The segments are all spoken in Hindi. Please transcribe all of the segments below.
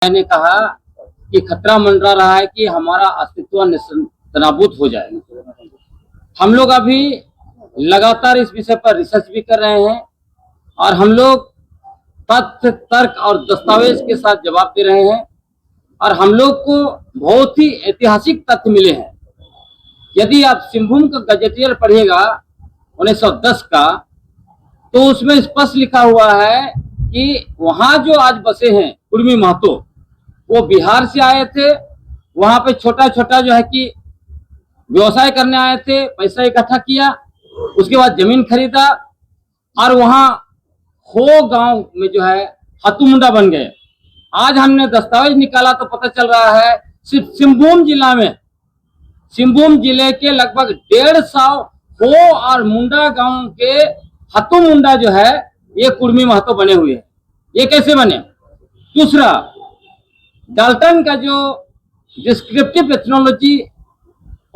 मैंने कहा कि खतरा मंडरा रहा है कि हमारा अस्तित्व नाबूद हो जाए। हम लोग अभी लगातार इस विषय पर रिसर्च भी कर रहे हैं और हम लोग तथ्य, तर्क और दस्तावेज के साथ जवाब दे रहे हैं और हम लोग को बहुत ही ऐतिहासिक तथ्य मिले हैं। यदि आप सिंहभूम का गजेटियर पढ़िएगा 1910 का, तो उसमें स्पष्ट लिखा हुआ है कि वहां जो आज बसे हैं कुर्मी महतो, वो बिहार से आए थे। वहां पे छोटा छोटा जो है कि व्यवसाय करने आए थे, पैसा इकट्ठा किया, उसके बाद जमीन खरीदा और वहां हो गांव में जो है हतुमुंडा बन गए। आज हमने दस्तावेज निकाला तो पता चल रहा है सिर्फ सिंहभूम जिला में, सिंहभूम जिले के लगभग 150 हो और मुंडा गांव के हतुमुंडा जो है ये कुर्मी महतो बने हुए हैं। ये कैसे बने? दूसरा, डाल्टन का जो डिस्क्रिप्टिव एथनोलॉजी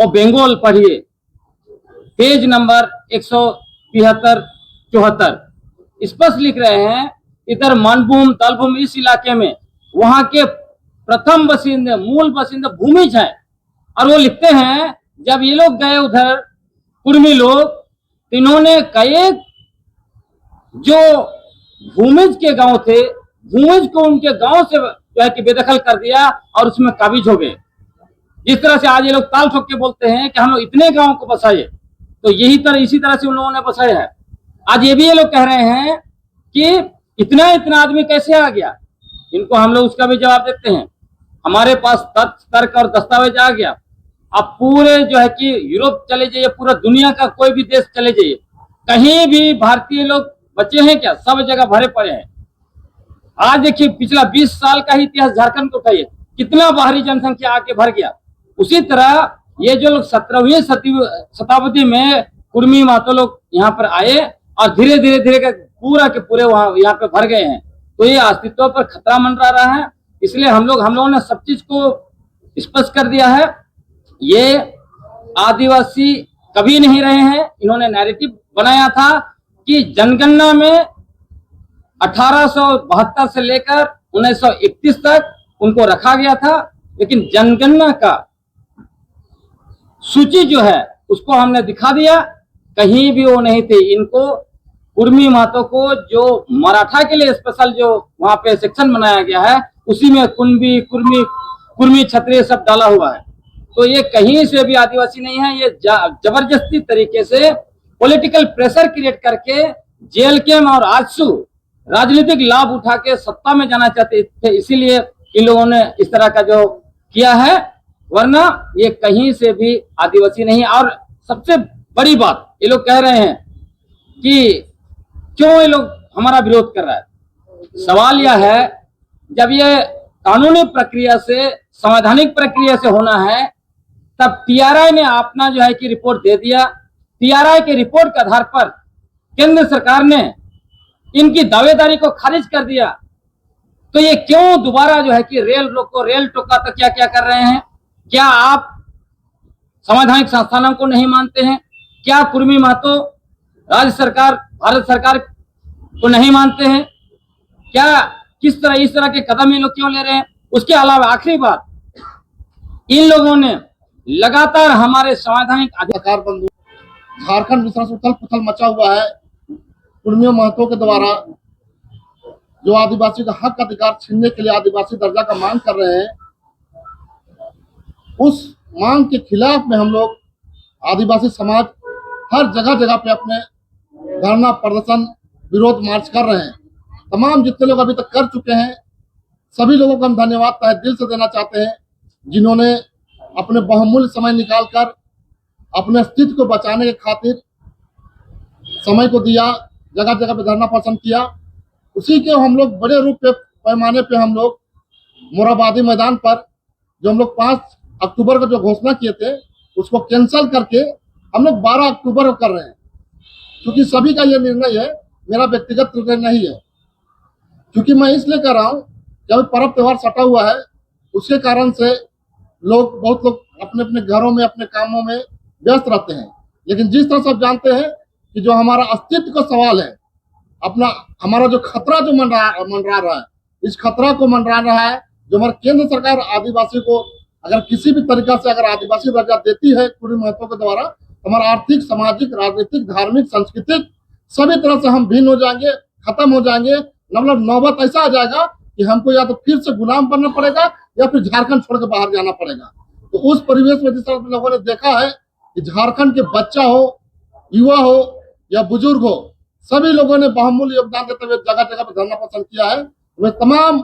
और बंगाल पढ़िए, पेज नंबर 173-74, स्पष्ट लिख रहे हैं इधर मानभूम तालभूम इस इलाके में वहां के प्रथम बसिंदे, मूल बसिंदे भूमिज हैं। और वो लिखते हैं जब ये लोग गए उधर कुर्मी लोग, तो इन्होंने कई जो भूमिज के गांव थे, भूमिज को उनके गांव से जो है कि बेदखल कर दिया और उसमें काबिज हो गए। जिस तरह से आज ये लोग ताल ठोक के बोलते हैं कि हम लोग इतने गांव को बसाए, तो इसी तरह से उन लोगों ने बसाया है। आज ये भी ये लोग कह रहे हैं कि इतना आदमी कैसे आ गया। इनको हम लोग उसका भी जवाब देते हैं। हमारे पास तथ्य, तर्क और दस्तावेज आ गया। आप पूरे जो है कि यूरोप चले जाइए, पूरा दुनिया का कोई भी देश चले जाइए, कहीं भी भारतीय लोग बचे हैं क्या? सब जगह भरे पड़े हैं। आज देखिए पिछला 20 साल का ही इतिहास झारखंड को उठाइए, कितना बाहरी जनसंख्या आके भर गया। उसी तरह ये जो लोग 17वीं शताब्दी में कुर्मी महतो लोग यहाँ पर आए और धीरे धीरे पूरा के पूरे वहां यहाँ पे भर गए हैं। तो ये अस्तित्व पर खतरा मंडरा रहा है। इसलिए हम लोगों ने सब चीज को स्पष्ट कर दिया है। ये आदिवासी कभी नहीं रहे हैं। इन्होंने नैरेटिव बनाया था कि जनगणना में 1872 से लेकर 1931 तक उनको रखा गया था, लेकिन जनगणना का सूची जो है उसको हमने दिखा दिया, कहीं भी वो नहीं थे। इनको कुर्मी महतो को जो मराठा के लिए स्पेशल जो वहां पे सेक्शन बनाया गया है, उसी में कुंबी, कुर्मी, क्षत्रिय सब डाला हुआ है। तो ये कहीं से भी आदिवासी नहीं है। ये जबरदस्ती तरीके से पॉलिटिकल प्रेशर क्रिएट करके जेल कैम और आजसू राजनीतिक लाभ उठा के सत्ता में जाना चाहते थे, इसीलिए इन लोगों ने इस तरह का जो किया है, वरना ये कहीं से भी आदिवासी नहीं। और सबसे बड़ी बात, ये लोग कह रहे हैं कि क्यों ये लोग हमारा विरोध कर रहा है। सवाल यह है, जब ये कानूनी प्रक्रिया से, संवैधानिक प्रक्रिया से होना है, तब टीआरआई ने अपना जो है कि रिपोर्ट दे दिया। टीआरआई के रिपोर्ट के आधार पर केंद्र सरकार ने इनकी दावेदारी को खारिज कर दिया। तो ये क्यों दोबारा जो है कि रेल रोको, रेल टोका, तो क्या क्या कर रहे हैं? क्या आप संवैधानिक संस्थानों को नहीं मानते हैं? क्या कुर्मी महतो राज्य सरकार, भारत सरकार को नहीं मानते हैं? क्या किस तरह इस तरह के कदम ये लोग क्यों ले रहे हैं? उसके अलावा आखिरी बात, इन लोगों ने लगातार हमारे संवैधानिक अधिकार बंधु झारखंड विशेष उथल पुथल मचा हुआ है। कुर्मी महतो के द्वारा जो आदिवासी का हक अधिकार छीनने के लिए आदिवासी दर्जा का मांग कर रहे हैं, उस मांग के खिलाफ में हम लोग आदिवासी समाज हर जगह पे अपने धरना प्रदर्शन, विरोध मार्च कर रहे हैं। तमाम जितने लोग अभी तक कर चुके हैं, सभी लोगों को हम धन्यवाद तहे दिल से देना चाहते हैं, जिन्होंने अपने बहुमूल्य समय निकालकर अपने अस्तित्व को बचाने के खातिर समय को दिया, जगह जगह पे धरना प्रदर्शन किया। उसी के हम लोग बड़े रूप पे, पैमाने पे हम लोग मोरहाबादी मैदान पर जो हम लोग 5 अक्टूबर को जो घोषणा किए थे, उसको कैंसिल करके हम लोग 12 अक्टूबर को कर रहे हैं। क्योंकि सभी का यह निर्णय है, मेरा व्यक्तिगत निर्णय नहीं है। क्योंकि मैं इसलिए कर रहा हूँ, जब पर्व त्योहार सटा हुआ है, उसके कारण से बहुत लोग अपने अपने घरों में, अपने कामों में व्यस्त रहते हैं। लेकिन जिस तरह से आप जानते हैं कि जो हमारा अस्तित्व का सवाल है, हमारा जो खतरा जो मंडरा रहा है, इस खतरा को मंडरा रहा है जो हमारे केंद्र सरकार आदिवासी को अगर किसी भी तरीका से अगर आदिवासी दर्जा देती है कुड़ी महतो के द्वारा, तो हमारा आर्थिक, सामाजिक, राजनीतिक, धार्मिक, सांस्कृतिक सभी तरह से हम भिन्न हो जाएंगे, खत्म हो जाएंगे। मतलब नौबत ऐसा आ जाएगा कि हमको या तो फिर से गुलाम बनना पड़ेगा या फिर झारखंड छोड़ के बाहर जाना पड़ेगा। तो उस परिवेश में जिस तरह लोगों ने देखा है कि झारखंड के बच्चा हो, युवा हो या बुजुर्ग हो, सभी लोगों ने बहुमूल्य योगदान देते हुए जगह जगह पर धरना प्रदर्शन किया है। वे तमाम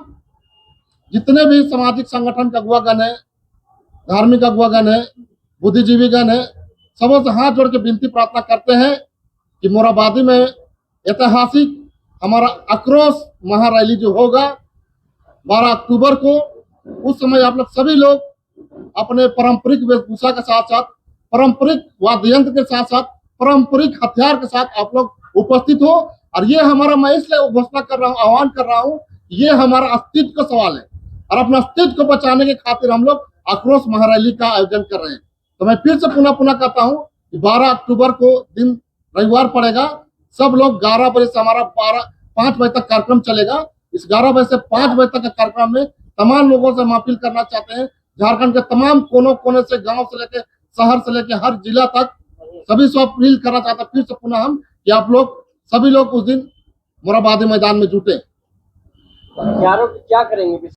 जितने भी सामाजिक संगठन के अगुवागण है, धार्मिक अगुवागण है, बुद्धिजीवीगण है, सबों से हाथ जोड़ के विनती प्रार्थना करते हैं कि मोरहाबादी में ऐतिहासिक हमारा आक्रोश महारैली जो होगा 12 अक्टूबर को, उस समय आप लोग सभी लोग अपने पारंपरिक वेशभूषा के साथ साथ, पारंपरिक वाद्य यंत्र के साथ साथ, पारंपरिक हथियार के साथ आप लोग उपस्थित हो। और ये हमारा, मैं इसलिए घोषणा कर रहा हूँ, आह्वान कर रहा हूँ, ये हमारा अस्तित्व का सवाल है और अपना अस्तित्व को बचाने के खातिर हम लोग आक्रोश महारैली का आयोजन कर रहे हैं। तो मैं फिर से पुनः कहता हूँ कि 12 अक्टूबर को दिन रविवार पड़ेगा। सब लोग 11 बजे से हमारा 5 बजे तक कार्यक्रम चलेगा। इस 11 बजे से 5 बजे तक के कार्यक्रम में तमाम लोगों से हम अपील करना चाहते हैं, झारखंड के तमाम कोनों कोने से, गांव से लेके शहर से लेके हर जिला तक सभी से अपील करना चाहते हैं फिर से पुनः हम कि आप लोग सभी लोग उस दिन मोरहाबादी मैदान में जुटे। हथियारों की क्या करेंगे?